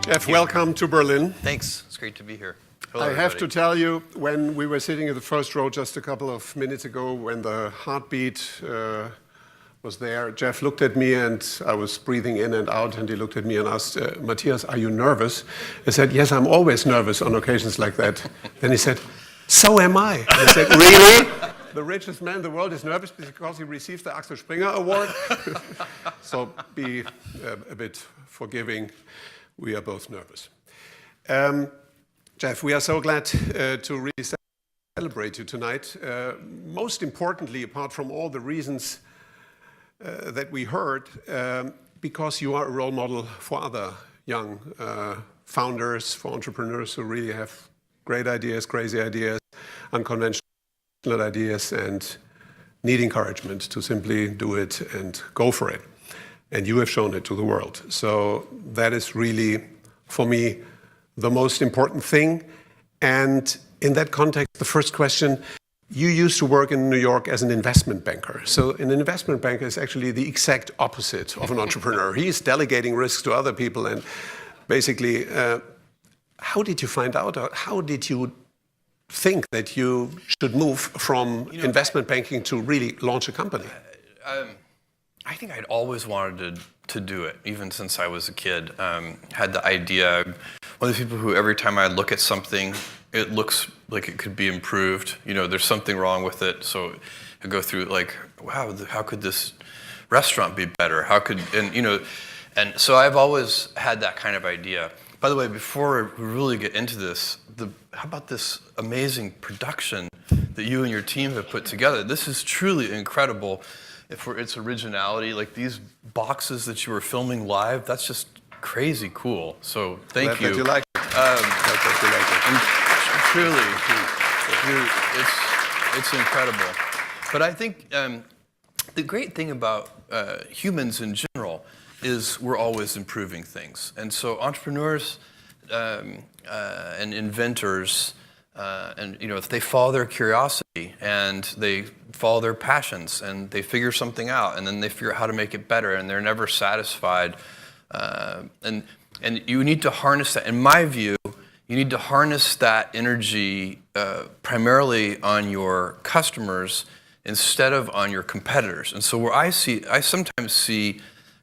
Jeff, welcome to Berlin. Thanks. It's great to be here. Hello, I have everybody. to tell you, when we were sitting in the first row just a couple of minutes ago, when the heartbeat was there, Jeff looked at me and I was breathing in and out, and he looked at me and asked, Matthias, are you nervous? I said, yes, I'm always nervous on occasions like that. Then he said, so am I. And I said, really? The richest man in the world is nervous because he received the Axel Springer Award? So be a bit forgiving. We are both nervous. Jeff, we are so glad to really celebrate you tonight. Most importantly, apart from all the reasons that we heard, because you are a role model for other young founders, for entrepreneurs who really have great ideas, crazy ideas, unconventional ideas, and need encouragement to simply do it and go for it. And you have shown it to the world. So that is really, for me, the most important thing. And in that context, the first question, you used to work in New York as an investment banker. So an investment banker is actually the exact opposite of an entrepreneur. He's delegating risks to other people. And basically, how did you find out? How did you think that you should move from investment banking to really launch a company? I think I'd always wanted to do it, even since I was a kid. Had the idea. One of the people who every time I look at something, it looks like it could be improved. There's something wrong with it. So I go through like, wow, how could this restaurant be better? And so I've always had that kind of idea. By the way, before we really get into this, how about this amazing production that you and your team have put together? This is truly incredible. For its originality, like these boxes that you were filming live, that's just crazy cool. So thank you. Glad that you like it. And truly, it's incredible. But I think the great thing about humans in general is we're always improving things. And so entrepreneurs and inventors, if they follow their curiosity and they follow their passions and they figure something out and then they figure out how to make it better and they're never satisfied. And you need to harness that. In my view, you need to harness that energy primarily on your customers instead of on your competitors. And so where I sometimes see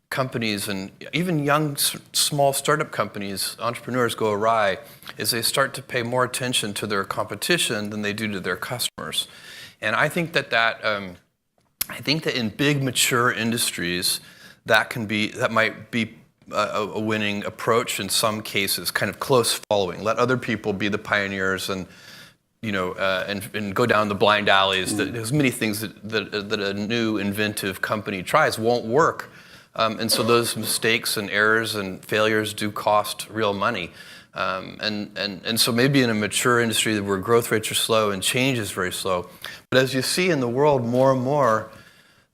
companies and even young, small startup companies, entrepreneurs go awry, is they start to pay more attention to their competition than they do to their customers. And I think that in big mature industries, that might be a winning approach in some cases, kind of close following. Let other people be the pioneers and go down the blind alleys. There's many things that a new inventive company tries won't work. And so those mistakes and errors and failures do cost real money. And so maybe in a mature industry where growth rates are slow and change is very slow. But as you see in the world more and more,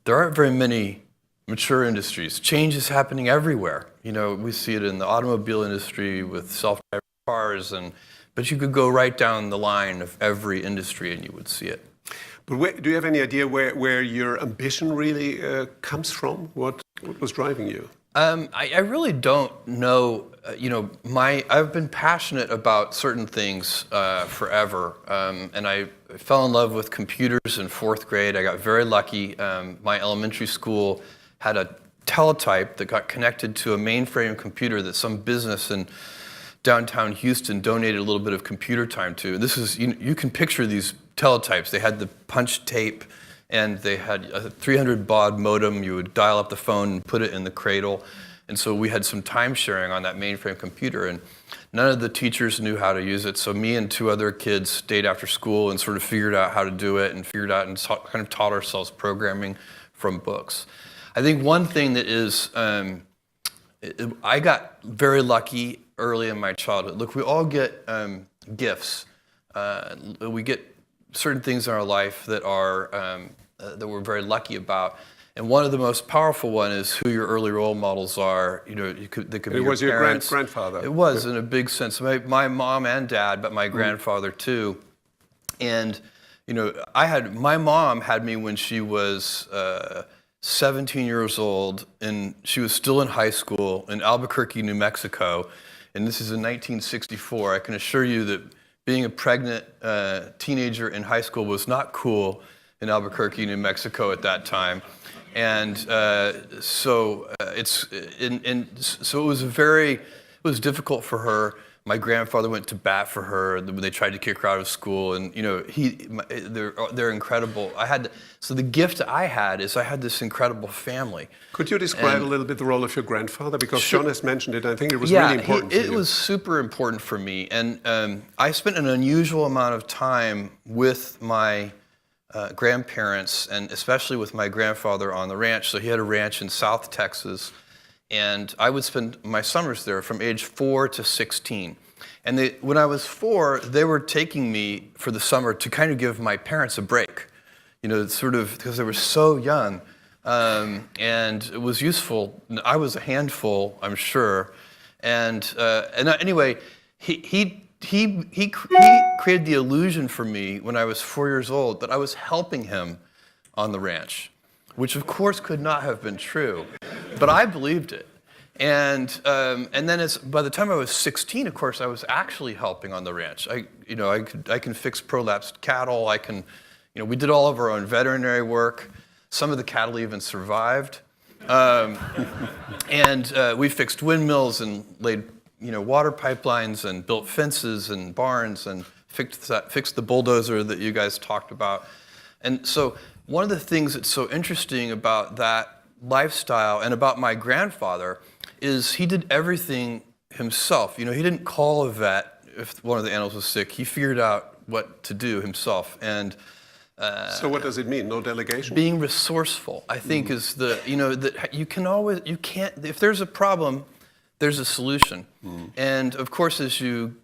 there aren't very many mature industries. Change is happening everywhere. We see it in the automobile industry with self-driving cars, but you could go right down the line of every industry and you would see it. But do you have any idea where your ambition really comes from? What was driving you? I really don't know. I've been passionate about certain things forever, and I fell in love with computers in 4th grade. I got very lucky. My elementary school had a teletype that got connected to a mainframe computer that some business in downtown Houston donated a little bit of computer time to. This is you can picture these teletypes. They had the punch tape, and they had a 300 baud modem. You would dial up the phone and put it in the cradle. And so we had some time sharing on that mainframe computer, and none of the teachers knew how to use it. So me and 2 other kids stayed after school and sort of figured out how to do it and kind of taught ourselves programming from books. I think one thing that is, I got very lucky early in my childhood. Look, we all get gifts. We get certain things in our life that that we're very lucky about. And one of the most powerful one is who your early role models are. They could be your parents. It was your grandfather. It was, in a big sense. My mom and dad, but my grandfather too. And my mom had me when she was 17 years old, and she was still in high school in Albuquerque, New Mexico. and this is in 1964. I can assure you that being a pregnant teenager in high school was not cool in Albuquerque, New Mexico at that time. And so it was difficult for her. My grandfather went to bat for her when they tried to kick her out of school, and they're incredible. So the gift I had is I had this incredible family. Could you describe a little bit the role of your grandfather? Because John has mentioned it. I think it was really important for you. It was super important for me, and I spent an unusual amount of time with my grandparents, and especially with my grandfather on the ranch. So he had a ranch in South Texas. And I would spend my summers there from age 4 to 16. And when I was 4, they were taking me for the summer to kind of give my parents a break, sort of because they were so young. And it was useful. I was a handful, I'm sure. And anyway, he created the illusion for me when I was 4 years old that I was helping him on the ranch, which of course could not have been true, but I believed it. And then by the time I was 16, of course, I was actually helping on the ranch. I can fix prolapsed cattle. We did all of our own veterinary work. Some of the cattle even survived. And we fixed windmills and laid water pipelines and built fences and barns and fixed the bulldozer that you guys talked about. And so one of the things that's so interesting about that lifestyle and about my grandfather is he did everything himself. He didn't call a vet if one of the animals was sick. He figured out what to do himself. And so what does it mean? No delegation? Being resourceful, I think, is that you can't, if there's a problem, there's a solution. And of course, as you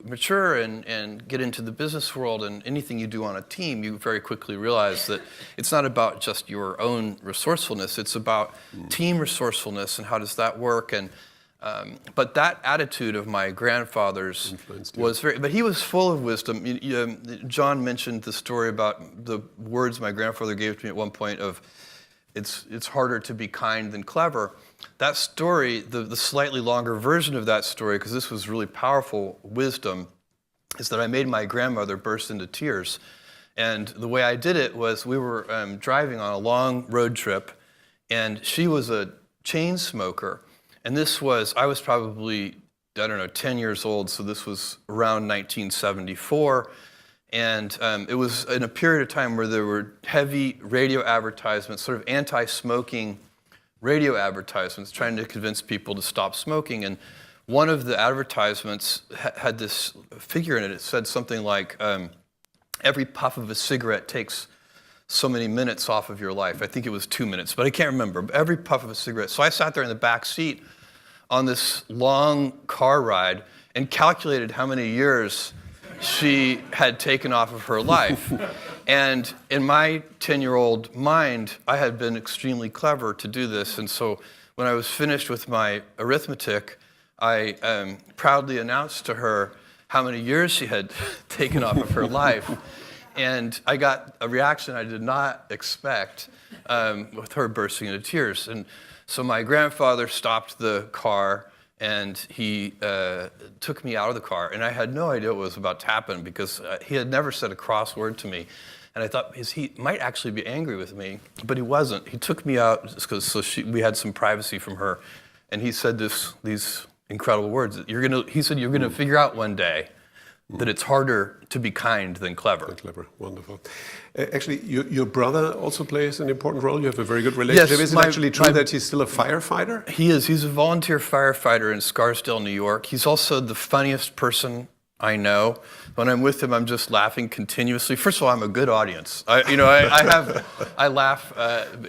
mature and get into the business world and anything you do on a team, you very quickly realize that it's not about just your own resourcefulness, it's about team resourcefulness and how does that work. And but that attitude of my grandfather's was but he was full of wisdom. John mentioned the story about the words my grandfather gave to me at one point of, it's harder to be kind than clever. That story, the slightly longer version of that story, because this was really powerful wisdom, is that I made my grandmother burst into tears. And the way I did it was we were driving on a long road trip, and she was a chain smoker. And I was probably, 10 years old, so this was around 1974. And it was in a period of time where there were heavy radio advertisements, sort of anti-smoking radio advertisements, trying to convince people to stop smoking. And one of the advertisements had this figure in it. It said something like, every puff of a cigarette takes so many minutes off of your life. I think it was 2 minutes, but I can't remember. Every puff of a cigarette. So I sat there in the back seat on this long car ride and calculated how many years she had taken off of her life. And in my 10-year-old mind, I had been extremely clever to do this. And so when I was finished with my arithmetic, I proudly announced to her how many years she had taken off of her life. And I got a reaction I did not expect, with her bursting into tears. And so my grandfather stopped the car, and he took me out of the car. And I had no idea what was about to happen, because he had never said a cross word to me. And I thought he might actually be angry with me, but he wasn't. He took me out we had some privacy from her. And he said these incredible words. He said, you're gonna figure out one day that it's harder to be kind than clever. Wonderful. Actually, your brother also plays an important role. You have a very good relationship. Yes, is it actually true that he's still a firefighter? He is. He's a volunteer firefighter in Scarsdale, New York. He's also the funniest person I know. When I'm with him, I'm just laughing continuously. First of all, I'm a good audience. I laugh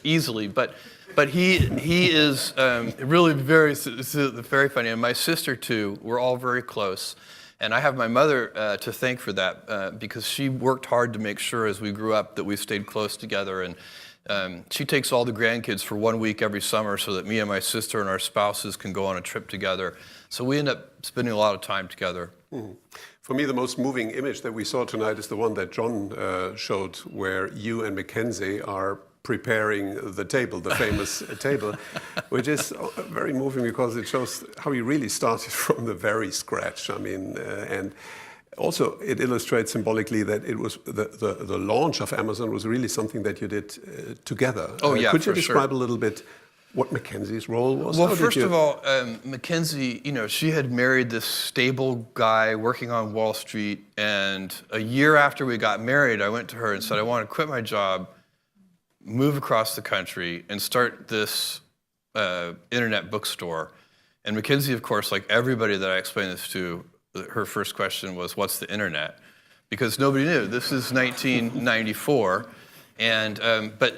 easily, but he is really very funny. And my sister too. We're all very close. And I have my mother to thank for that, because she worked hard to make sure as we grew up that we stayed close together. And she takes all the grandkids for 1 week every summer so that me and my sister and our spouses can go on a trip together. So we end up spending a lot of time together. Mm-hmm. For me, the most moving image that we saw tonight is the one that John showed, where you and Mackenzie are preparing the table, the famous table, which is very moving because it shows how you really started from the very scratch. I mean, and also it illustrates symbolically that it was the launch of Amazon was really something that you did together. Oh yeah, could you for describe sure. a little bit what Mackenzie's role was? Well, first of all, Mackenzie, she had married this stable guy working on Wall Street, and a year after we got married, I went to her and said, I want to quit my job, move across the country, and start this internet bookstore. And Mackenzie, of course, like everybody that I explained this to, her first question was, what's the internet? Because nobody knew. This is 1994. And but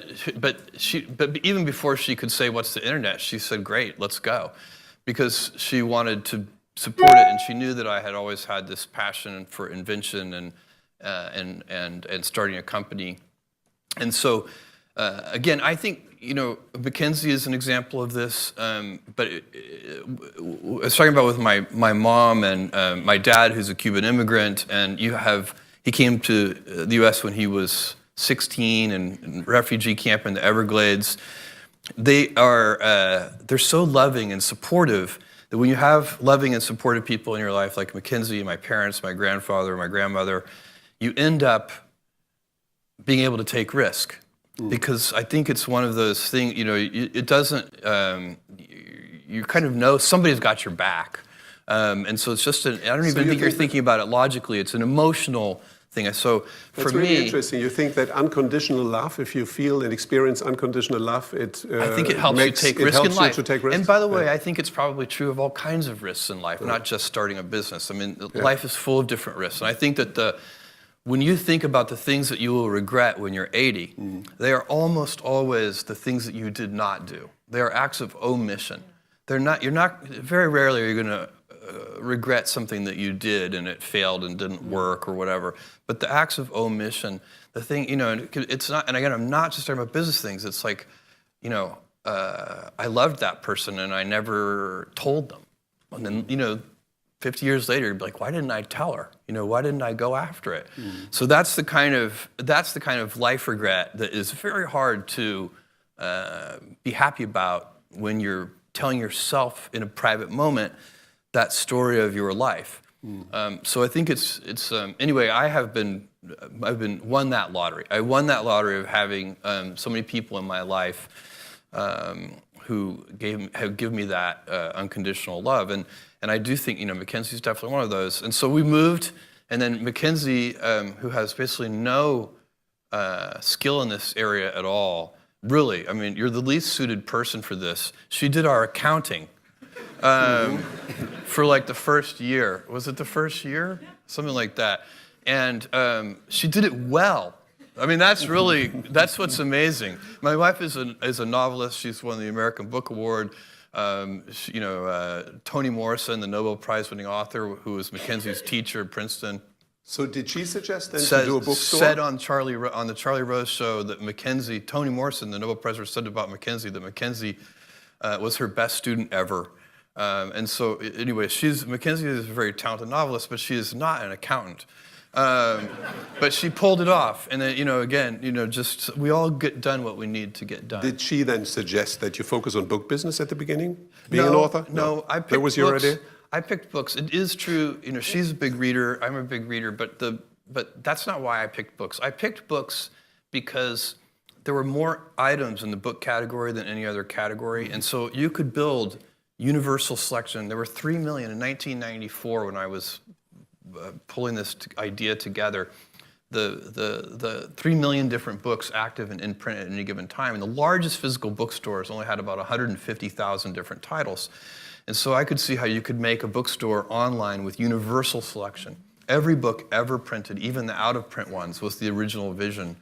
even before she could say what's the internet, she said, "Great, let's go," because she wanted to support it, and she knew that I had always had this passion for invention and starting a company. And so, again, I think Mackenzie is an example of this. But I was talking about with my mom and my dad, who's a Cuban immigrant, and he came to the U.S. when he was 16 and refugee camp in the Everglades. They're so loving and supportive that when you have loving and supportive people in your life, like Mackenzie, my parents, my grandfather, my grandmother, you end up being able to take risk. Because I think it's one of those things, it doesn't, you kind of know somebody's got your back. And so it's just, I don't even think you're thinking about it logically, it's an emotional thing. So for That's really interesting. You think that unconditional love, if you feel and experience unconditional love, I think it helps you take risk in life. And by the way, I think it's probably true of all kinds of risks in life, not just starting a business. I mean, life is full of different risks. And I think that when you think about the things that you will regret when you're 80, they are almost always the things that you did not do. They are acts of omission. Very rarely are you going to regret something that you did and it failed and didn't work or whatever. But the acts of omission, the thing, it's not, and again, I'm not just talking about business things. It's like, I loved that person and I never told them. And then, 50 years later, you'd be like, why didn't I tell her? Why didn't I go after it? So that's the kind of life regret that is very hard to be happy about when you're telling yourself in a private moment that story of your life. So I think it's anyway. I've won that lottery. I won that lottery of having so many people in my life who have given me that unconditional love, and I do think Mackenzie's definitely one of those. And so we moved, and then Mackenzie, who has basically no skill in this area at all. Really, I mean, you're the least suited person for this. She did our accounting. For like the first year. Was it the first year? Something like that. And she did it well. I mean, that's what's amazing. My wife is a novelist. She's won the American Book Award. Toni Morrison, the Nobel Prize-winning author, who was Mackenzie's teacher at Princeton. So did she suggest then to do a bookstore? Said on the Charlie Rose show that Toni Morrison, the Nobel Prize winner, said about Mackenzie that Mackenzie was her best student ever. And so, anyway, Mackenzie is a very talented novelist, but she is not an accountant. But she pulled it off, and then, just we all get done what we need to get done. Did she then suggest that you focus on book business at the beginning, being an author? No, I picked that was your idea. I picked books. It is true, she's a big reader. I'm a big reader, but that's not why I picked books. I picked books because there were more items in the book category than any other category, and so you could build universal selection. There were 3 million in 1994 when I was pulling this idea together. The 3 million different books active and in print at any given time. And the largest physical bookstores only had about 150,000 different titles. And so I could see how you could make a bookstore online with universal selection. Every book ever printed, even the out-of-print ones, was the original vision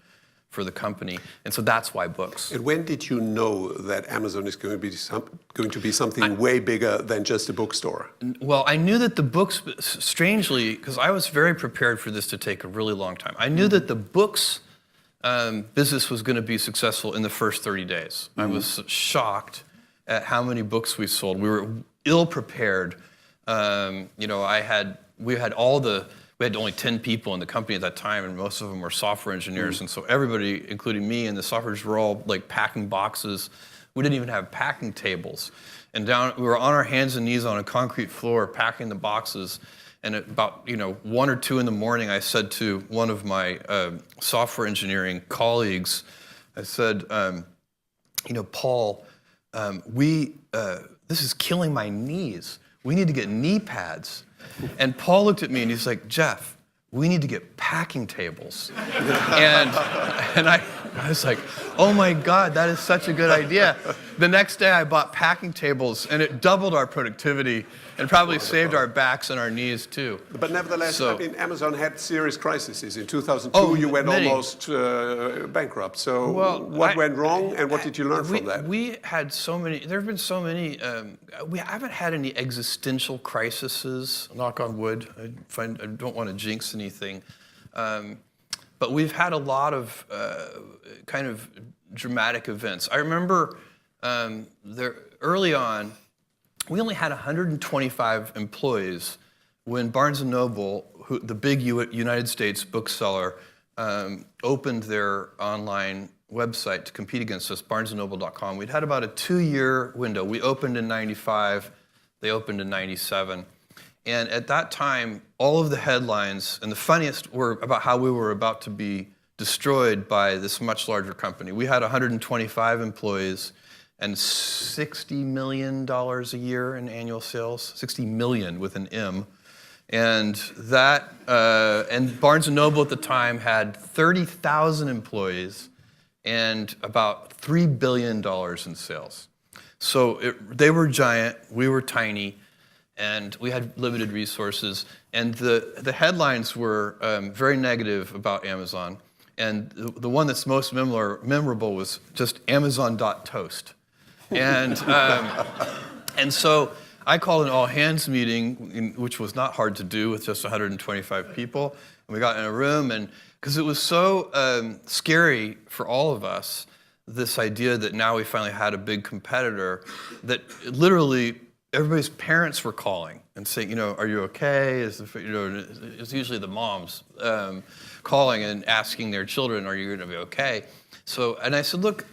for the company, and so that's why books. And when did you know that Amazon is going to be something way bigger than just a bookstore? Well, I knew that the books, strangely, because I was very prepared for this to take a really long time. I knew that the books business was going to be successful in the first 30 days. I was shocked at how many books we sold. We were ill prepared. We had we had only 10 people in the company at that time, and most of them were software engineers. And so everybody, including me and the software engineers, were all like packing boxes. We didn't even have packing tables. And we were on our hands and knees on a concrete floor packing the boxes. And at about 1 or 2 in the morning, I said to one of my software engineering colleagues, I said, Paul, this is killing my knees. We need to get knee pads. And Paul looked at me and he's like, Jeff, we need to get packing tables. and I was like, oh my God, that is such a good idea. The next day I bought packing tables and it doubled our productivity and probably saved our backs and our knees too. But nevertheless, Amazon had serious crises. In 2002, you went almost bankrupt. So what went wrong and what did you learn from that? We had so many, there have been so many, we haven't had any existential crises, knock on wood. I don't want to jinx anything. But we've had a lot of kind of dramatic events. I remember early on, we only had 125 employees when Barnes & Noble, the big United States bookseller, opened their online website to compete against us, barnesandnoble.com. We'd had about a 2-year window. We opened in 95, they opened in 97. And at that time, all of the headlines, and the funniest were about how we were about to be destroyed by this much larger company. We had 125 employees and $60 million a year in annual sales, 60 million with an M. And and Barnes & Noble at the time had 30,000 employees and about $3 billion in sales. So they were giant, we were tiny, and we had limited resources. And the headlines were very negative about Amazon. And the one that's most memorable was just Amazon.toast. And so I called an all-hands meeting, which was not hard to do with just 125 people. And we got in a room, and because it was so scary for all of us, this idea that now we finally had a big competitor, that literally everybody's parents were calling and saying, are you okay? It's usually the moms calling and asking their children, are you going to be okay? So, and I said, look,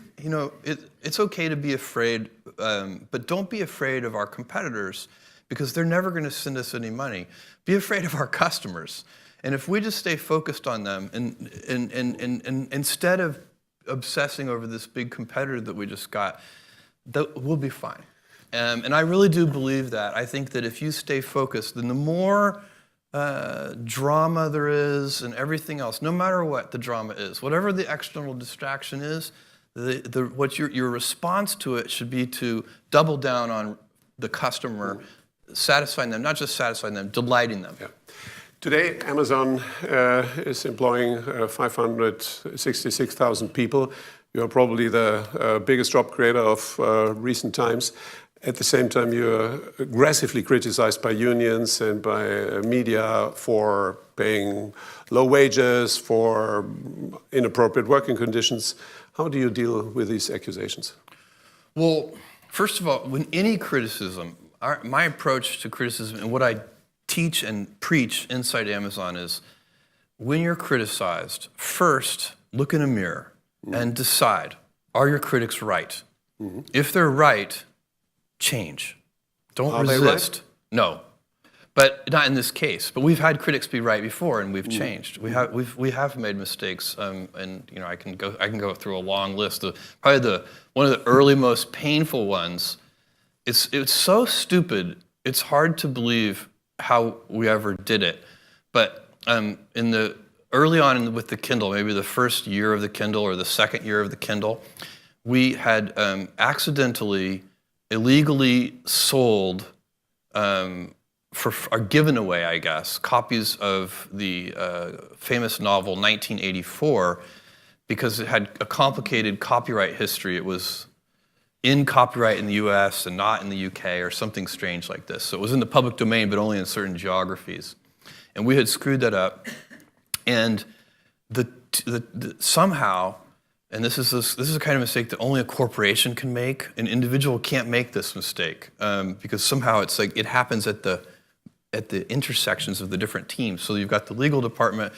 it's okay to be afraid, but don't be afraid of our competitors because they're never going to send us any money. Be afraid of our customers. And if we just stay focused on them and instead of obsessing over this big competitor that we just got, we'll be fine. And I really do believe that. I think that if you stay focused, then the more drama there is and everything else, no matter what the drama is, whatever the external distraction is, your response to it should be to double down on the customer, satisfying them, not just satisfying them, delighting them. Yeah. Today, Amazon is employing 566,000 people. You're probably the biggest job creator of recent times. At the same time, you're aggressively criticized by unions and by media for paying low wages, for inappropriate working conditions. How do you deal with these accusations? Well, first of all, when any criticism, my approach to criticism and what I teach and preach inside Amazon is when you're criticized, first look in a mirror and decide, are your critics right? If they're right, change. Don't resist. Right? No, but not in this case. But we've had critics be right before, and we've changed. We have made mistakes, and I can go through a long list. Probably one of the early most painful ones. It's so stupid. It's hard to believe how we ever did it. But early on with the Kindle, maybe the first year of the Kindle or the second year of the Kindle, we had accidentally, illegally sold or given away, I guess, copies of the famous novel 1984 because it had a complicated copyright history. It was in copyright in the US and not in the UK or something strange like this. So it was in the public domain, but only in certain geographies. And we had screwed that up. And somehow, and this is a kind of mistake that only a corporation can make. An individual can't make this mistake because somehow it's like it happens at the at the intersections of the different teams. So you've got the legal department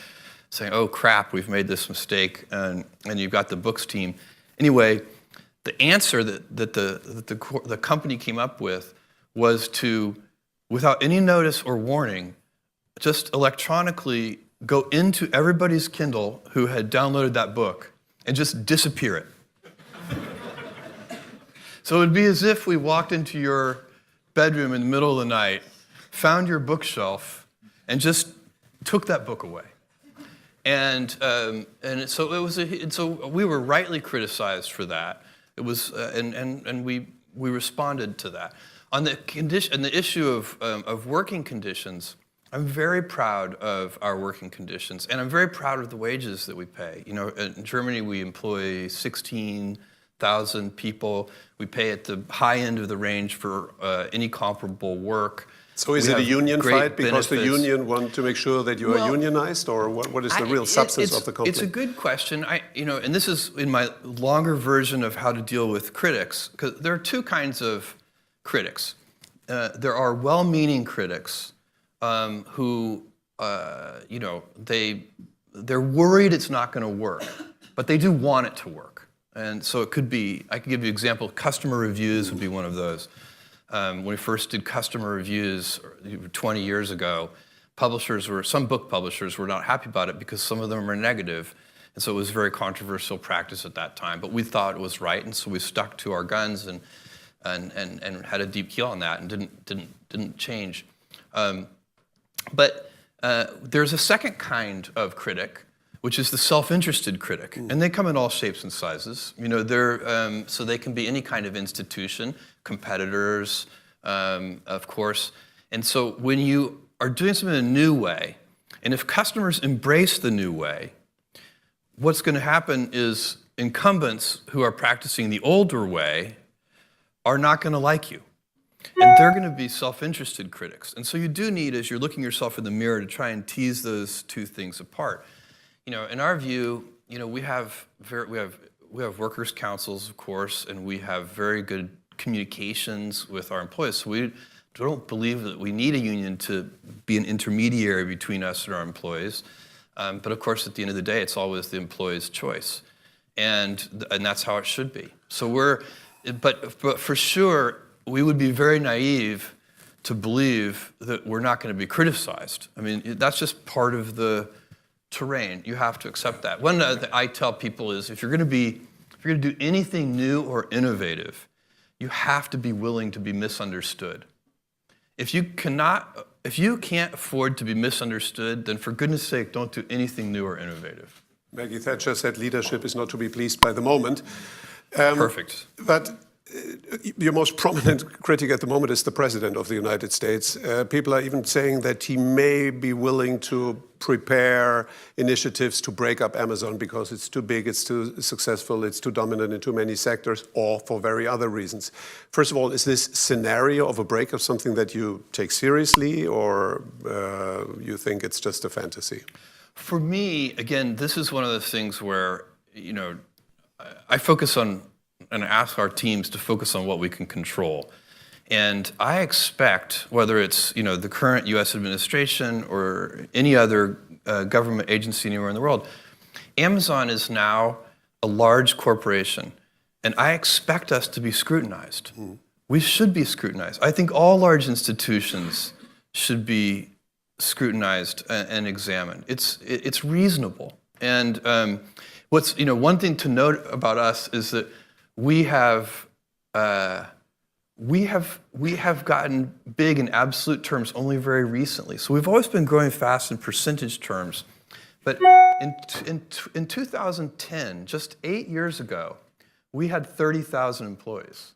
saying, oh crap, we've made this mistake, and you've got the books team. Anyway, the answer that the company came up with was to, without any notice or warning, just electronically go into everybody's Kindle who had downloaded that book and just disappear it. So it would be as if we walked into your bedroom in the middle of the night, found your bookshelf, and just took that book away. And so it was. So we were rightly criticized for that. It was, and we responded to that. On the issue of working conditions, I'm very proud of our working conditions, and I'm very proud of the wages that we pay. You know, in Germany we employ 16,000 people. We pay at the high end of the range for any comparable work. So is it a union fight because the union want to make sure that you are unionized, or what is the real substance of the conflict? It's a good question. And this is in my longer version of how to deal with critics, because there are two kinds of critics. There are well-meaning critics who, they're worried it's not going to work, but they do want it to work. And so it could be, I could give you an example, customer reviews would be one of those. When we first did customer reviews 20 years ago, some book publishers were not happy about it because some of them were negative. And so it was a very controversial practice at that time. But we thought it was right, and so we stuck to our guns and had a deep heel on that and didn't change. But there's a second kind of critic, which is the self-interested critic, and they come in all shapes and sizes. You know, so they can be any kind of institution, competitors, of course. And so when you are doing something in a new way, and if customers embrace the new way, what's going to happen is incumbents who are practicing the older way are not going to like you. And they're going to be self-interested critics. And so you do need, as you're looking yourself in the mirror, to try and tease those two things apart. You know, in our view, you know, we have workers' councils, of course, and we have very good communications with our employees. So we don't believe that we need a union to be an intermediary between us and our employees. But of course, at the end of the day, it's always the employee's choice, and that's how it should be. So but for sure, we would be very naive to believe that we're not going to be criticized. I mean, that's just part of the terrain. You have to accept that. One thing I tell people is, if you're going to do anything new or innovative, you have to be willing to be misunderstood. If you can't afford to be misunderstood, then for goodness sake, don't do anything new or innovative. Maggie Thatcher said leadership is not to be pleased by the moment. Perfect. But your most prominent critic at the moment is the President of the United States. People are even saying that he may be willing to prepare initiatives to break up Amazon because it's too big, it's too successful, it's too dominant in too many sectors, or for very other reasons. First of all, is this scenario of a breakup something that you take seriously, or you think it's just a fantasy? For me, again, this is one of those things where, you know, I focus on and ask our teams to focus on what we can control. And I expect, whether it's, you know, the current U.S. administration or any other government agency anywhere in the world, Amazon is now a large corporation, and I expect us to be scrutinized. We should be scrutinized. I think all large institutions should be scrutinized and examined. It's reasonable. And one thing to note about us is that we have gotten big in absolute terms only very recently. So we've always been growing fast in percentage terms. But in 2010, just 8 years ago, we had 30,000 employees.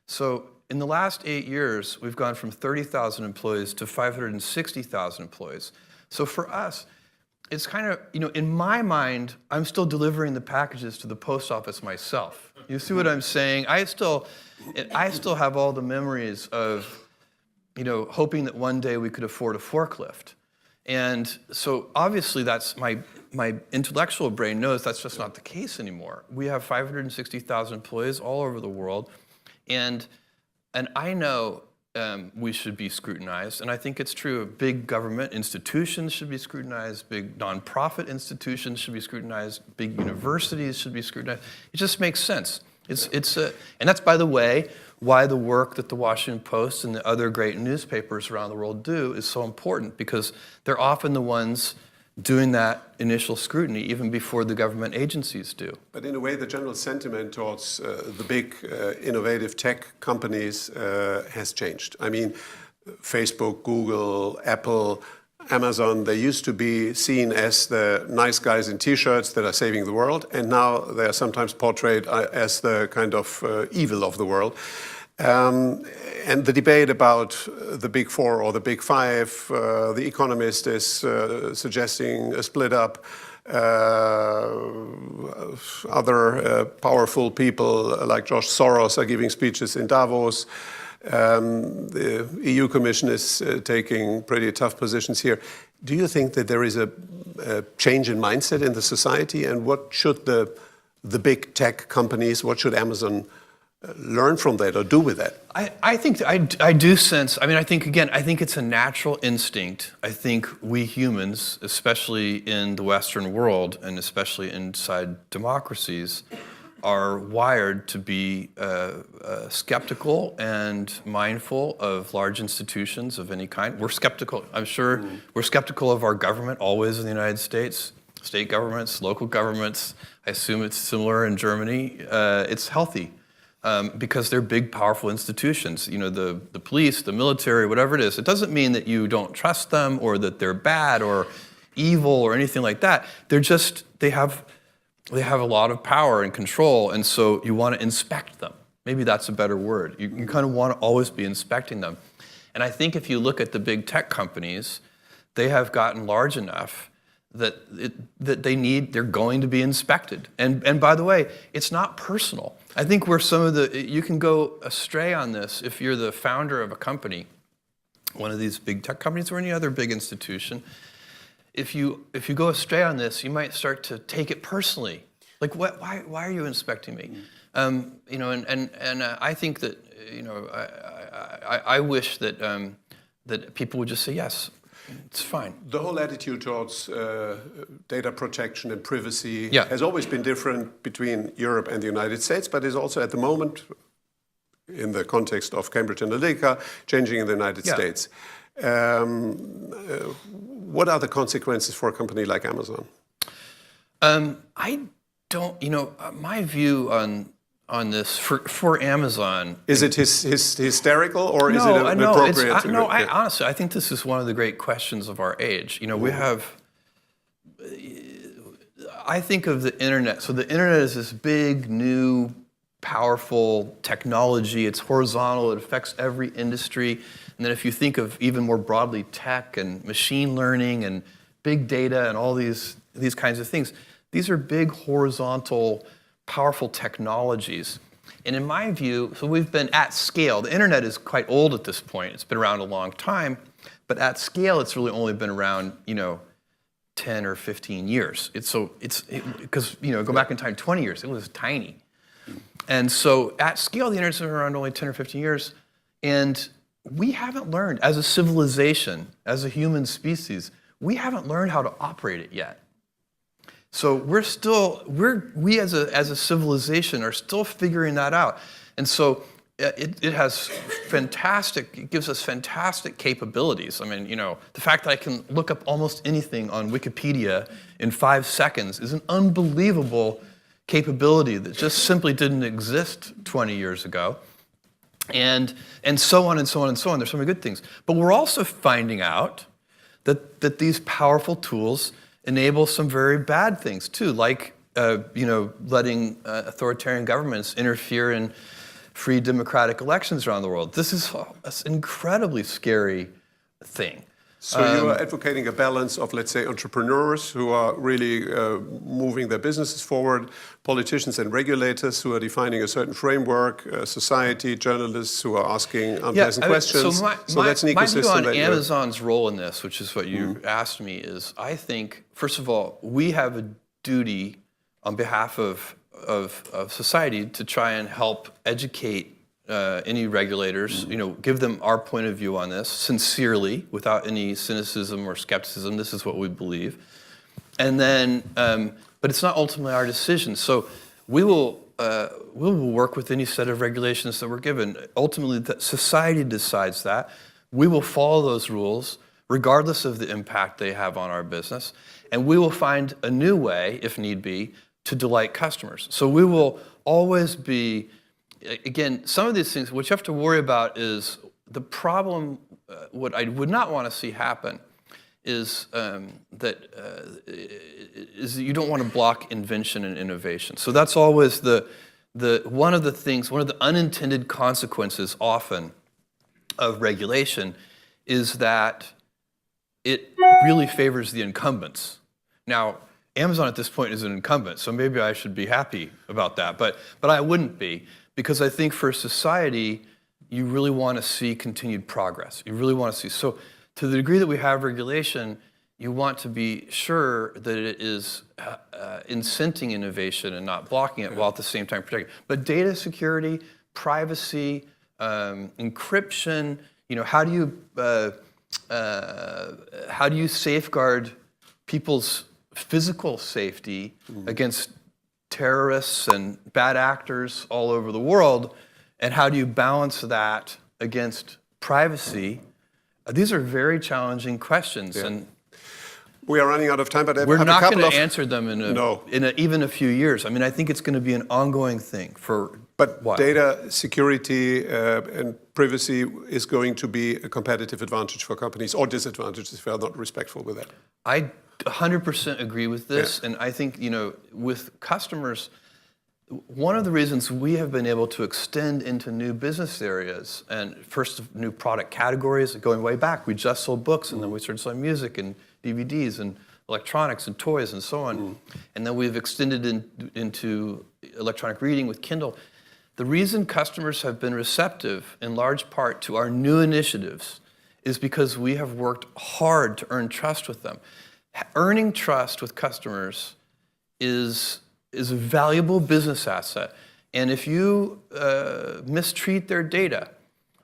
So in the last 8 years, we've gone from 30,000 employees to 560,000 employees. So for us, it's kind of, you know, in my mind, I'm still delivering the packages to the post office myself. You see what I'm saying? I still have all the memories of, you know, hoping that one day we could afford a forklift. And so obviously that's my intellectual brain knows that's just not the case anymore. We have 560,000 employees all over the world. And I know we should be scrutinized. And I think it's true of big government institutions should be scrutinized, big nonprofit institutions should be scrutinized, big universities should be scrutinized. It just makes sense. And that's, by the way, why the work that the Washington Post and the other great newspapers around the world do is so important, because they're often the ones doing that initial scrutiny even before the government agencies do. But in a way, the general sentiment towards the big innovative tech companies has changed. I mean, Facebook, Google, Apple, Amazon, they used to be seen as the nice guys in T-shirts that are saving the world, and now they are sometimes portrayed as the kind of evil of the world. And the debate about the big four or the big five, The Economist is suggesting a split up. Other powerful people like George Soros are giving speeches in Davos. The EU Commission is taking pretty tough positions here. Do you think that there is a change in mindset in the society? And what should the big tech companies, what should Amazon learn from that or do with that? I think I do sense, I mean, I think it's a natural instinct. I think we humans, especially in the Western world and especially inside democracies, are wired to be skeptical and mindful of large institutions of any kind. We're skeptical, I'm sure, we're skeptical of our government always in the United States, state governments, local governments. I assume it's similar in Germany. It's healthy. Because they're big, powerful institutions. You know, the police, the military, whatever it is. It doesn't mean that you don't trust them or that they're bad or evil or anything like that. They're just, they have a lot of power and control, and so you want to inspect them. Maybe that's a better word. You kind of want to always be inspecting them. And I think if you look at the big tech companies, they have gotten large enough that they're going to be inspected. And by the way, it's not personal. I think where you can go astray on this if you're the founder of a company, one of these big tech companies or any other big institution. If you go astray on this, you might start to take it personally. Like, why are you inspecting me? You know, and I think that, you know, I wish that that people would just say yes. It's fine. The whole attitude towards data protection and privacy Yeah. has always been different between Europe and the United States, but is also at the moment, in the context of Cambridge Analytica, changing in the United Yeah. States. What are the consequences for a company like Amazon? I don't, you know, my view on this for Amazon. Is it hysterical or is it an appropriate? Honestly, I think this is one of the great questions of our age. You know, we have, I think of the internet. So the internet is this big, new, powerful technology. It's horizontal. It affects every industry. And then if you think of even more broadly tech and machine learning and big data and all these kinds of things, these are big, horizontal, powerful technologies. And in my view, so we've been at scale. The internet is quite old at this point. It's been around a long time. But at scale, it's really only been around, you know, 10 or 15 years. Because, you know, go back in time 20 years, it was tiny. And so at scale, the internet's been around only 10 or 15 years. And we haven't learned, as a civilization, as a human species, we haven't learned how to operate it yet. So we as a civilization are still figuring that out. And so it gives us fantastic capabilities. I mean, you know, the fact that I can look up almost anything on Wikipedia in 5 seconds is an unbelievable capability that just simply didn't exist 20 years ago. And so on and so on and so on. There's so many good things. But we're also finding out that these powerful tools enable some very bad things too, like you know, letting authoritarian governments interfere in free democratic elections around the world. This is an incredibly scary thing. So you are advocating a balance of, let's say, entrepreneurs who are really moving their businesses forward, politicians and regulators who are defining a certain framework, society, journalists who are asking unpleasant questions. So that's an ecosystem. My view on Amazon's role in this, which is what you asked me, is I think, first of all, we have a duty on behalf of society to try and help educate any regulators, give them our point of view on this sincerely, without any cynicism or skepticism. This is what we believe. And then, but it's not ultimately our decision. So we will work with any set of regulations that we're given. Ultimately, society decides that. We will follow those rules, regardless of the impact they have on our business. And we will find a new way, if need be, to delight customers. So we will always be, again, some of these things, what you have to worry about is the problem, what I would not want to see happen is that you don't want to block invention and innovation. So that's always one of the unintended consequences often of regulation is that it really favors the incumbents. Now, Amazon at this point is an incumbent, so maybe I should be happy about that, but I wouldn't be, because I think for society, you really want to see continued progress. You really want to see, so to the degree that we have regulation, you want to be sure that it is incenting innovation and not blocking it, while at the same time protecting it. But data security, privacy, encryption, how do you safeguard people's physical safety against terrorists and bad actors all over the world, and how do you balance that against privacy? These are very challenging questions, and we are running out of time. But we're not going to answer them in even a few years. I mean, I think it's going to be an ongoing thing for. But data security and privacy is going to be a competitive advantage for companies, or disadvantage if we are not respectful with that. I 100% agree with this, and I think with customers. One of the reasons we have been able to extend into new business areas and first new product categories, going way back, we just sold books and then we started selling music and DVDs and electronics and toys and so on. And then we've extended into electronic reading with Kindle. The reason customers have been receptive in large part to our new initiatives is because we have worked hard to earn trust with them. Earning trust with customers is a valuable business asset. And if you mistreat their data,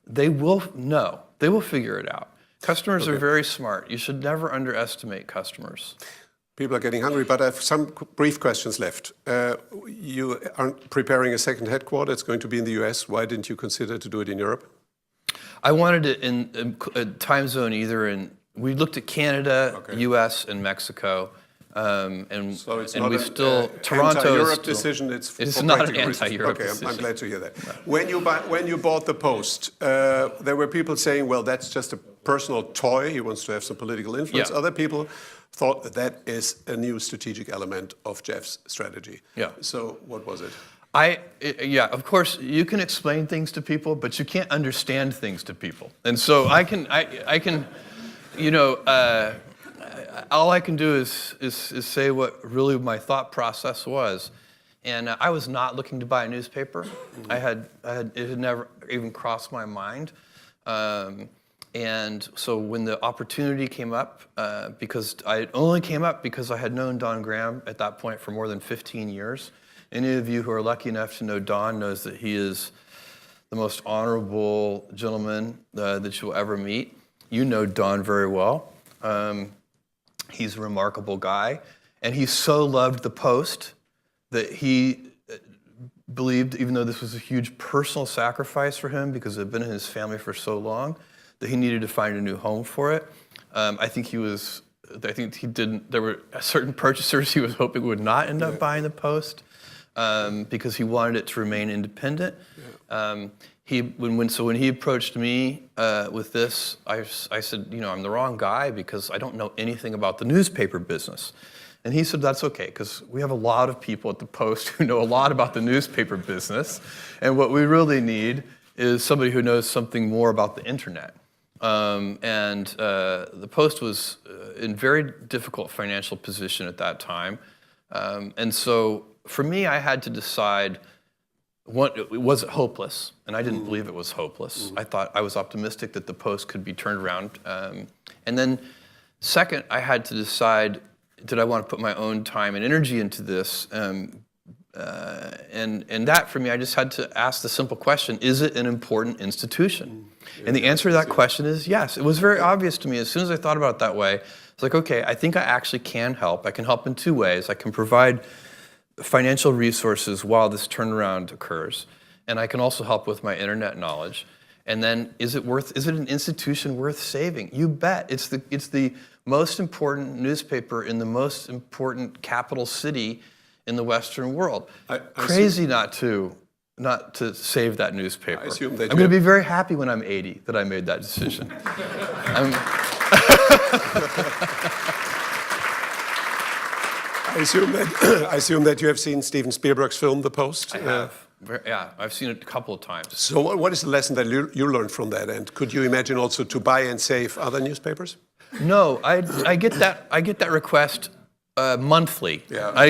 they will know. They will figure it out. Customers are very smart. You should never underestimate customers. People are getting hungry, but I have some brief questions left. You are preparing a second headquarters. It's going to be in the US. Why didn't you consider to do it in Europe? I wanted it in a time zone we looked at Canada, US, and Mexico. So it's not Toronto anti-Europe decision. It's not an anti-Europe decision. I'm glad to hear that. No. When you bought the Post, there were people saying, "Well, that's just a personal toy. He wants to have some political influence." Yeah. Other people thought that is a new strategic element of Jeff's strategy. Yeah. So what was it? Of course, you can explain things to people, but you can't understand things to people. And so I can. All I can do is say what really my thought process was, and I was not looking to buy a newspaper. It had never even crossed my mind, and so when the opportunity came up, because I only came up because I had known Don Graham at that point for more than 15 years. Any of you who are lucky enough to know Don knows that he is the most honorable gentleman that you'll ever meet. You know Don very well. He's a remarkable guy, and he so loved the Post that he believed, even though this was a huge personal sacrifice for him because it had been in his family for so long, that he needed to find a new home for it. I think he didn't. There were certain purchasers he was hoping would not end up buying the Post because he wanted it to remain independent. When he approached me with this, I said, I'm the wrong guy because I don't know anything about the newspaper business. And he said, that's okay, because we have a lot of people at the Post who know a lot about the newspaper business. And what we really need is somebody who knows something more about the internet. The Post was in very difficult financial position at that time. And so for me, I had to decide, was it hopeless? And I didn't believe it was hopeless. I was optimistic that the Post could be turned around. And then second, I had to decide, did I want to put my own time and energy into this And that, for me, I just had to ask the simple question, is it an important institution? And the answer to that question is yes. It was very obvious to me as soon as I thought about it that way. It's like, okay, I think I actually can help. I can help in two ways. I can provide financial resources while this turnaround occurs, and I can also help with my internet knowledge. And then, is it an institution worth saving? You bet. It's the most important newspaper in the most important capital city in the Western world. Crazy not to save that newspaper. I assume that I'm going to be very happy when I'm 80 that I made that decision. I assume that you have seen Steven Spielberg's film, The Post? I have. Yeah, I've seen it a couple of times. So what is the lesson that you learned from that? And could you imagine also to buy and save other newspapers? No, I get that request monthly. Yeah. I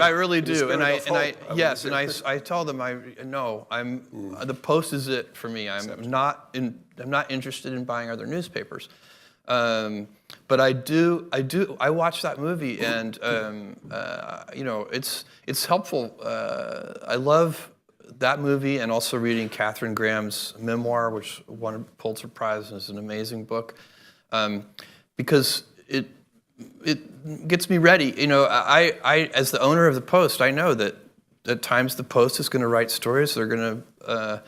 really do, and I tell them the Post is it for me. I'm not interested in buying other newspapers, but I watch that movie, and it's helpful. I love that movie, and also reading Katharine Graham's memoir, which won a Pulitzer Prize and is an amazing book, because it gets me ready. I as the owner of the Post, I know that at times the Post is going to write stories that are going to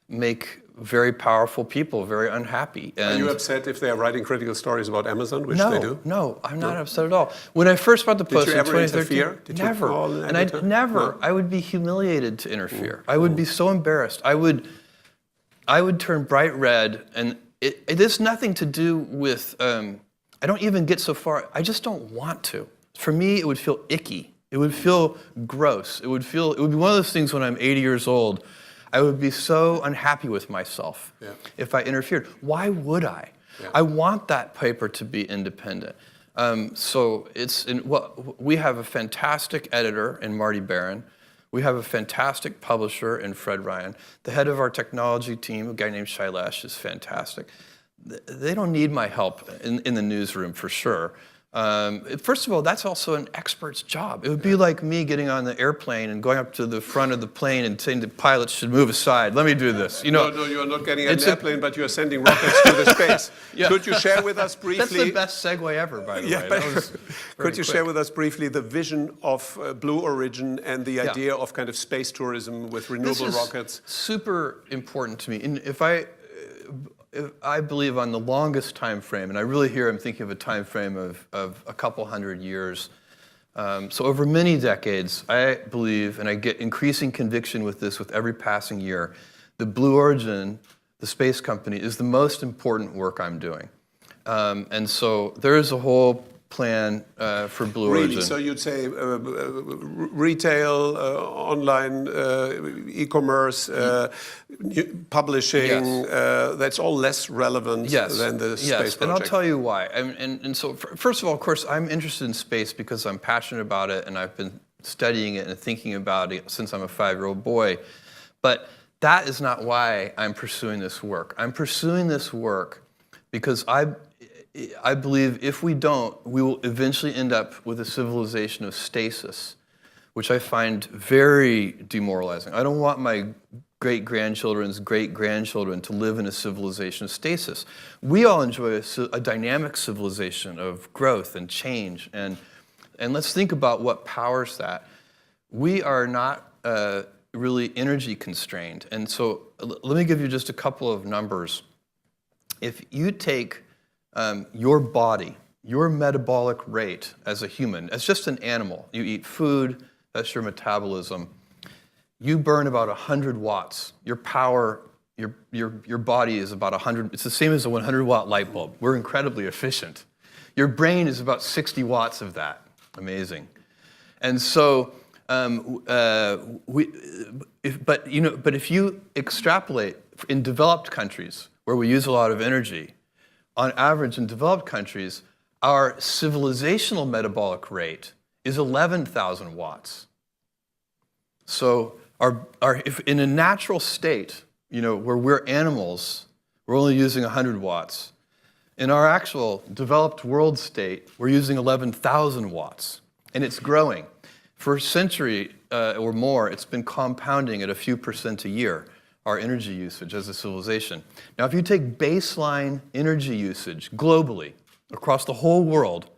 make very powerful people very unhappy. And are you upset if they are writing critical stories about Amazon, which they do? No, I'm not upset at all. When I first bought the Post in 2013, never. I would be humiliated to interfere. I would be so embarrassed. I would turn bright red, and it has nothing to do with. I don't even get so far. I just don't want to. For me, it would feel icky. It would feel gross. It would be one of those things when I'm 80 years old. I would be so unhappy with myself if I interfered. Why would I? Yeah. I want that paper to be independent. We have a fantastic editor in Marty Barron. We have a fantastic publisher in Fred Ryan. The head of our technology team, a guy named Shailesh, is fantastic. They don't need my help in the newsroom for sure. First of all, that's also an expert's job. It would be like me getting on the airplane and going up to the front of the plane and saying the pilots should move aside. Let me do this. No, you're not getting on an airplane, but you're sending rockets to the space. Yeah. Could you share with us briefly? That's the best segue ever, by the way. Could you share with us briefly the vision of Blue Origin and the idea of kind of space tourism with renewable rockets? Super important to me. And if I believe on the longest time frame, and I really here I'm thinking of a time frame of a couple hundred years. So over many decades, I believe, and I get increasing conviction with this with every passing year, the Blue Origin, the space company, is the most important work I'm doing. And so there is a whole plan for Blue Origin. Really? So you'd say retail, online, e-commerce, publishing, that's all less relevant than the space project. And I'll tell you why. And so first of all, of course, I'm interested in space because I'm passionate about it, and I've been studying it and thinking about it since I'm a 5-year-old boy. But that is not why I'm pursuing this work. I'm pursuing this work because I believe if we don't, we will eventually end up with a civilization of stasis, which I find very demoralizing. I don't want my great-grandchildren's great-grandchildren to live in a civilization of stasis. We all enjoy a dynamic civilization of growth and change, and let's think about what powers that. We are not really energy constrained, and so let me give you just a couple of numbers. If you take your body, your metabolic rate as a human, as just an animal, you eat food, that's your metabolism, you burn about 100 watts. Your power, your body is about 100, it's the same as a 100-watt light bulb. We're incredibly efficient. Your brain is about 60 watts of that. Amazing. And so, but if you extrapolate in developed countries where we use a lot of energy, on average in developed countries, our civilizational metabolic rate is 11,000 watts. So if in a natural state, where we're animals, we're only using 100 watts. In our actual developed world state, we're using 11,000 watts, and it's growing. For a century, or more, it's been compounding at a few percent a year, our energy usage as a civilization. Now, if you take baseline energy usage globally, across the whole world,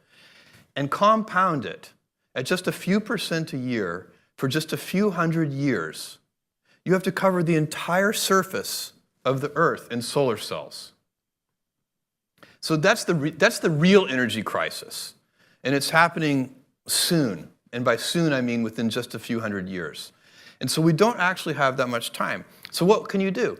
and compound it at just a few percent a year for just a few hundred years, you have to cover the entire surface of the Earth in solar cells. So that's the real energy crisis. And it's happening soon. And by soon, I mean within just a few hundred years. And so we don't actually have that much time. So what can you do?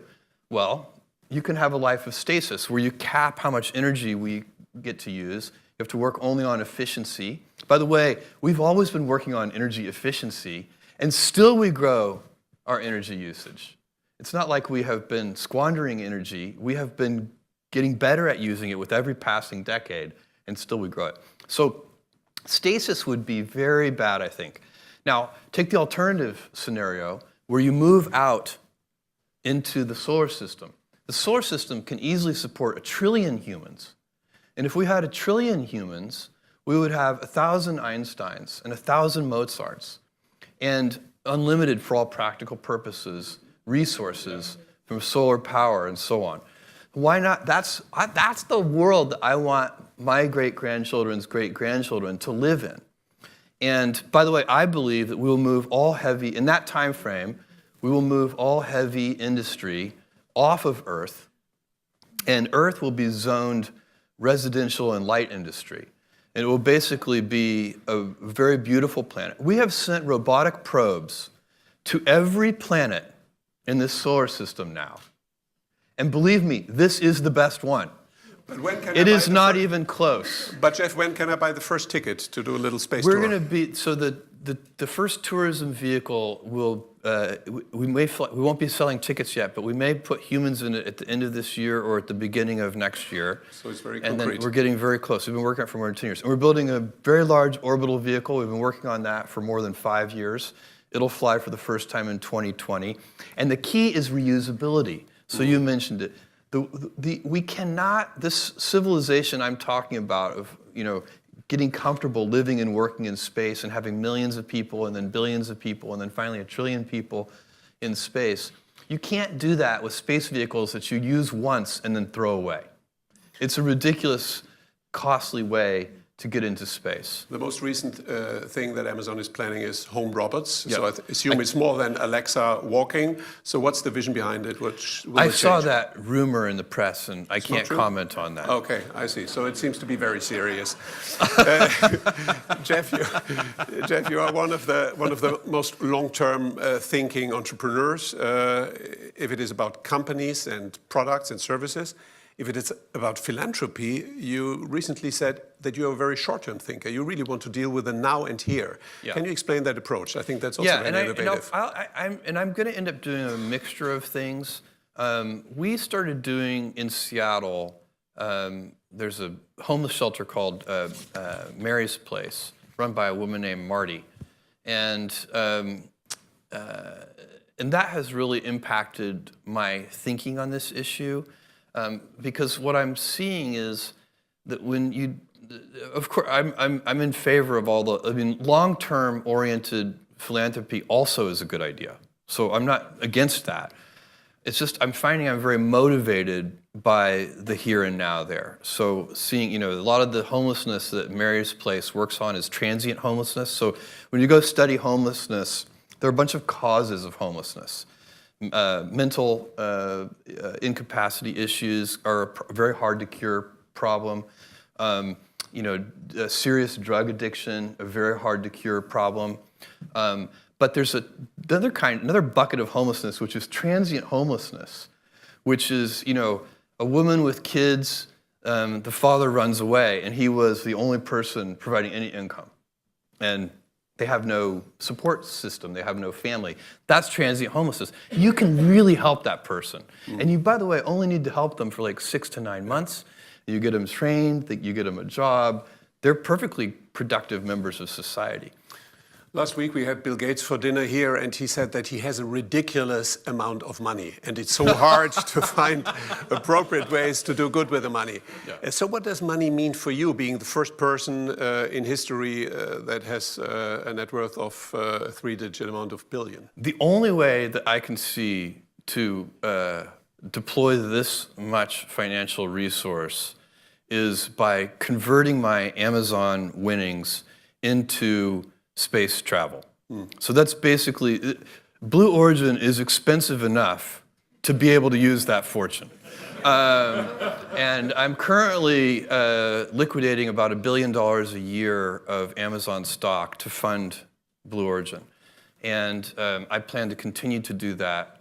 Well, you can have a life of stasis where you cap how much energy we get to use. You have to work only on efficiency. By the way, we've always been working on energy efficiency, and still we grow our energy usage. It's not like we have been squandering energy. We have been getting better at using it with every passing decade, and still we grow it. So stasis would be very bad, I think. Now, take the alternative scenario where you move out into the solar system. The solar system can easily support 1 trillion humans. And if we had 1 trillion humans, we would have 1,000 Einsteins and 1,000 Mozarts and unlimited, for all practical purposes, resources from solar power and so on. Why not? That's the world that I want my great-grandchildren's great-grandchildren to live in. And by the way, I believe that we will move all heavy, in that time frame, we will move all heavy industry off of Earth, and Earth will be zoned residential and light industry. And it will basically be a very beautiful planet. We have sent robotic probes to every planet in this solar system now. And believe me, this is the best one. But when can it is not even close. But Jeff, when can I buy the first ticket to do a little space tour? We're going to be, so the first tourism vehicle will, we won't be selling tickets yet, but we may put humans in it at the end of this year or at the beginning of next year. So it's very concrete. concrete. And then we're getting very close. We've been working on it for more than 10 years. And we're building a very large orbital vehicle. We've been working on that for more than 5 years. It'll fly for the first time in 2020. And the key is reusability. So you mentioned it. We cannot, this civilization I'm talking about of, getting comfortable living and working in space and having millions of people and then billions of people and then finally 1 trillion people in space, you can't do that with space vehicles that you use once and then throw away. It's a ridiculous, costly way to get into space. The most recent thing that Amazon is planning is home robots. Yep. So I assume it's more than Alexa walking. So what's the vision behind it? I saw that rumor in the press, and I can't comment on that. Okay, I see. So it seems to be very serious. Jeff, you are one of the most long-term thinking entrepreneurs. If it is about companies and products and services. If it is about philanthropy, you recently said that you're a very short-term thinker. You really want to deal with the now and here. Yeah. Can you explain that approach? I think that's also very innovative. I'm going to end up doing a mixture of things. We started doing in Seattle, there's a homeless shelter called Mary's Place, run by a woman named Marty. And that has really impacted my thinking on this issue. Because what I'm seeing is that when you, of course, I'm in favor of all the, long-term oriented philanthropy also is a good idea. So I'm not against that. It's just I'm finding I'm very motivated by the here and now there. So seeing, a lot of the homelessness that Mary's Place works on is transient homelessness. So when you go study homelessness, there are a bunch of causes of homelessness. Mental incapacity issues are a very hard to cure problem. Serious drug addiction, a very hard to cure problem. But there's another bucket of homelessness, which is transient homelessness, which is, a woman with kids, the father runs away, and he was the only person providing any income. And they have no support system. They have no family. That's transient homelessness. You can really help that person. And you, by the way, only need to help them for like 6 to 9 months. You get them trained, you get them a job. They're perfectly productive members of society. Last week we had Bill Gates for dinner here, and he said that he has a ridiculous amount of money, and it's so hard to find appropriate ways to do good with the money. Yeah. So what does money mean for you, being the first person in history that has a net worth of a three-digit amount of billion? The only way that I can see to deploy this much financial resource is by converting my Amazon winnings into space travel. So that's basically, Blue Origin is expensive enough to be able to use that fortune. And I'm currently liquidating about $1 billion a year of Amazon stock to fund Blue Origin. And I plan to continue to do that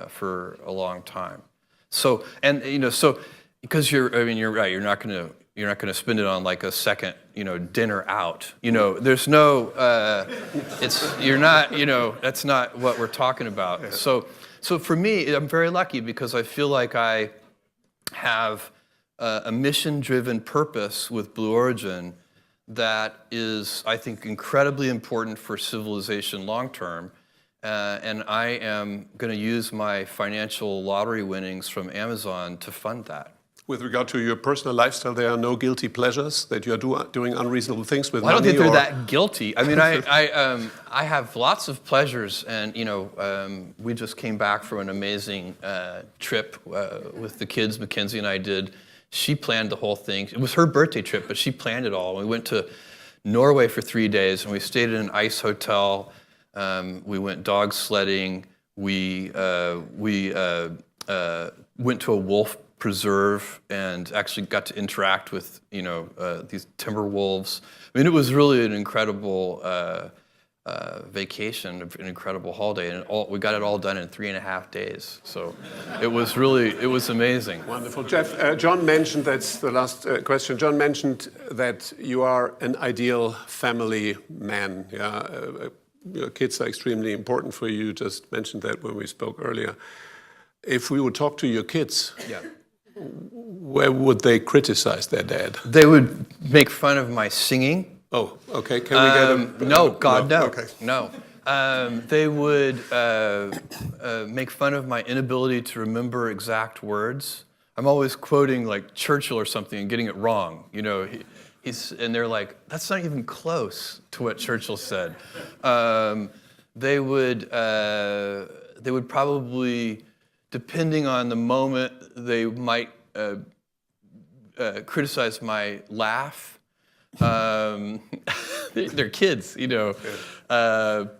for a long time. So, and so because you're right, you're not gonna spend it on like a second, dinner out. There's no, that's not what we're talking about. Yeah. So for me, I'm very lucky because I feel like I have a mission-driven purpose with Blue Origin that is, I think, incredibly important for civilization long-term. And I am going to use my financial lottery winnings from Amazon to fund that. With regard to your personal lifestyle, there are no guilty pleasures that you are doing unreasonable things with money? I don't think they're that guilty. I mean, I have lots of pleasures, and we just came back from an amazing trip with the kids. Mackenzie and I did. She planned the whole thing. It was her birthday trip, but she planned it all. We went to Norway for 3 days, and we stayed in an ice hotel. We went dog sledding. We went to a wolf preserve and actually got to interact with these timber wolves. I mean, it was really an incredible vacation, an incredible holiday, and we got it all done in 3.5 days. So it was amazing. Wonderful, Jeff. John mentioned, that's the last question. John mentioned that you are an ideal family man. Yeah, your kids are extremely important for you. You just mentioned that when we spoke earlier. If we would talk to your kids, yeah, where would they criticize their dad? They would make fun of my singing. Oh, okay. Can we get a... No, God, no. Okay. No. They would make fun of my inability to remember exact words. I'm always quoting like Churchill or something and getting it wrong. And they're like, that's not even close to what Churchill said. They would probably, depending on the moment, they might criticize my laugh. They're kids, but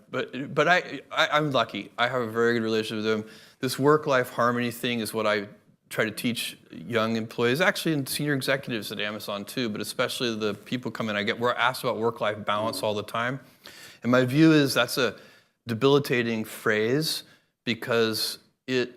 I'm lucky. I have a very good relationship with them. This work-life harmony thing is what I try to teach young employees, actually, and senior executives at Amazon too, but especially the people come in. We're asked about work-life balance all the time, and my view is that's a debilitating phrase because it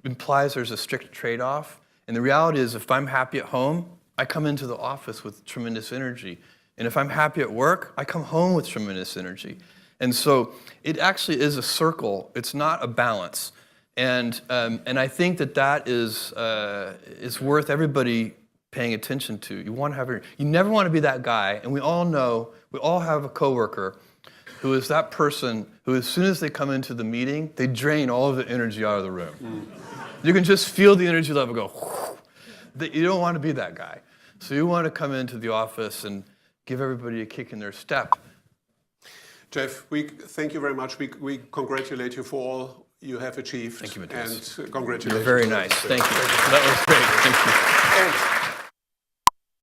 implies there's a strict trade-off. And the reality is, if I'm happy at home, I come into the office with tremendous energy. And if I'm happy at work, I come home with tremendous energy. And so it actually is a circle. It's not a balance. And I think that is worth everybody paying attention to. You never want to be that guy. And we all have a coworker who is that person who, as soon as they come into the meeting, they drain all of the energy out of the room. You can just feel the energy level go, whoosh. You don't want to be that guy. So you want to come into the office and give everybody a kick in their step. Jeff, we thank you very much. We congratulate you for all you have achieved. Thank you, Matthias. And congratulations. You're very nice. Thank you. That was great. Thank you. And